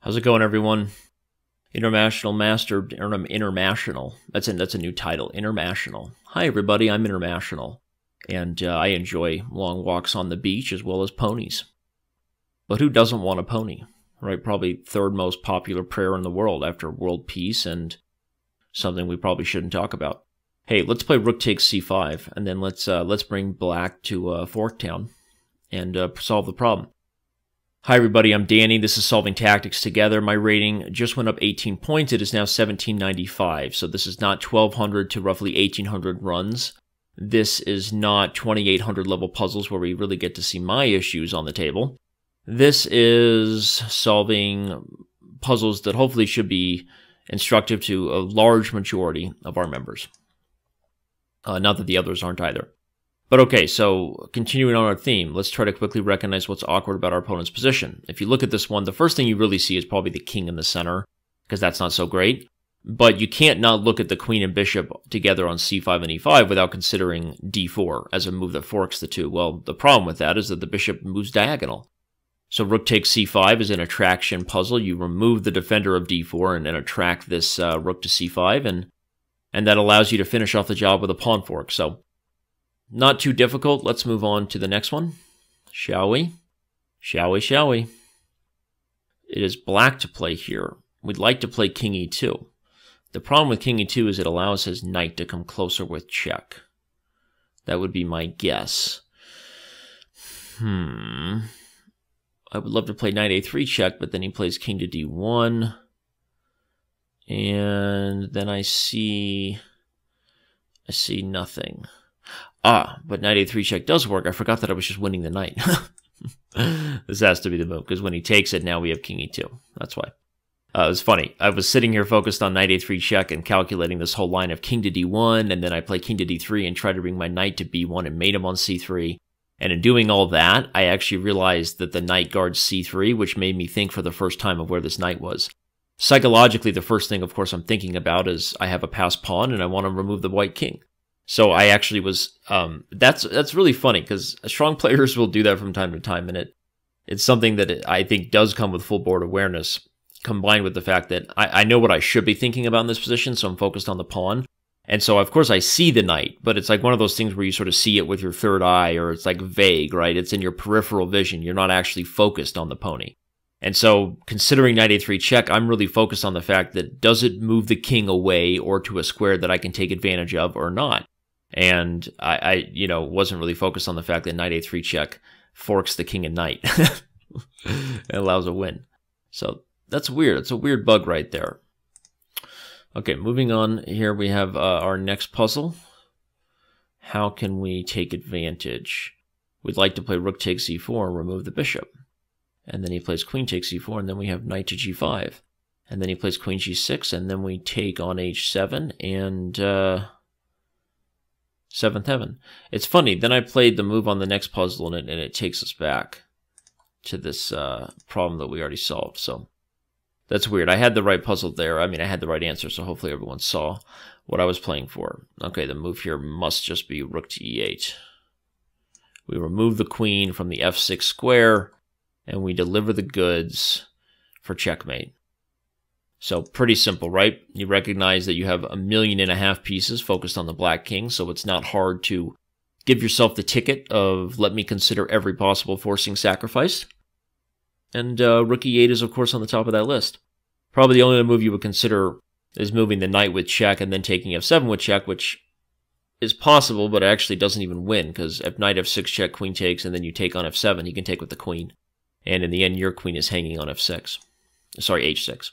How's it going, everyone? International Master, International. That's a new title, International. Hi, everybody. I'm International, and I enjoy long walks on the beach as well as ponies. But who doesn't want a pony, right? Probably third most popular prayer in the world after world peace, and something we probably shouldn't talk about. Hey, let's play Rook takes c5, and then let's bring Black to Forktown and solve the problem. Hi everybody, I'm Danny. This is Solving Tactics Together. My rating just went up 18 points. It is now 1795. So this is not 1200 to roughly 1800 runs. This is not 2800 level puzzles where we really get to see my issues on the table. This is solving puzzles that hopefully should be instructive to a large majority of our members. Not that the others aren't either. But okay, so continuing on our theme, let's try to quickly recognize what's awkward about our opponent's position. If you look at this one, the first thing you really see is probably the king in the center, because that's not so great. But you can't not look at the queen and bishop together on c5 and e5 without considering d4 as a move that forks the two. Well, the problem with that is that the bishop moves diagonal. So rook takes c5 is an attraction puzzle. You remove the defender of d4 and then attract this rook to c5, and that allows you to finish off the job with a pawn fork. So not too difficult. Let's move on to the next one. Shall we? Shall we? It is Black to play here. We'd like to play king e2. The problem with king e2 is it allows his knight to come closer with check. That would be my guess. I would love to play knight a3 check, but then he plays king to d1. And then I see nothing. But knight a3 check does work. I forgot that I was just winning the knight. This has to be the move, because when he takes it, now we have king e2. That's why. It was funny. I was sitting here focused on knight a3 check and calculating this whole line of king to d1, and then I play king to d3 and try to bring my knight to b1 and mate him on c3. And in doing all that, I actually realized that the knight guards c3, which made me think for the first time of where this knight was. Psychologically, the first thing, of course, I'm thinking about is I have a passed pawn and I want to remove the white king. So I actually was, that's really funny, because strong players will do that from time to time, and it's something that I think does come with full board awareness, combined with the fact that I know what I should be thinking about in this position, so I'm focused on the pawn. And so, of course, I see the knight, but it's like one of those things where you sort of see it with your third eye, or it's like vague, right? It's in your peripheral vision. You're not actually focused on the pony. And so, considering knight a3 check, I'm really focused on the fact that does it move the king away or to a square that I can take advantage of or not? And I wasn't really focused on the fact that knight a3 check forks the king and knight. It allows a win. So that's weird. It's a weird bug right there. Okay, moving on. Here we have our next puzzle. How can we take advantage? We'd like to play rook takes c4 and remove the bishop. And then he plays queen takes c4, and then we have knight to g5. And then he plays queen g6, and then we take on h7, and seventh heaven. It's funny, then I played the move on the next puzzle, and it takes us back to this problem that we already solved. So that's weird. I had the right puzzle there. I mean, I had the right answer, so hopefully everyone saw what I was playing for. Okay, the move here must just be rook to e8. We remove the queen from the f6 square, and we deliver the goods for checkmate. So pretty simple, right? You recognize that you have 1.5 million pieces focused on the black king, so it's not hard to give yourself the ticket of let me consider every possible forcing sacrifice. And rook e8 is, of course, on the top of that list. Probably the only other move you would consider is moving the knight with check and then taking f7 with check, which is possible, but actually doesn't even win, because if knight f6 check, queen takes, and then you take on f7, you can take with the queen. And in the end, your queen is hanging on f6. Sorry, h6.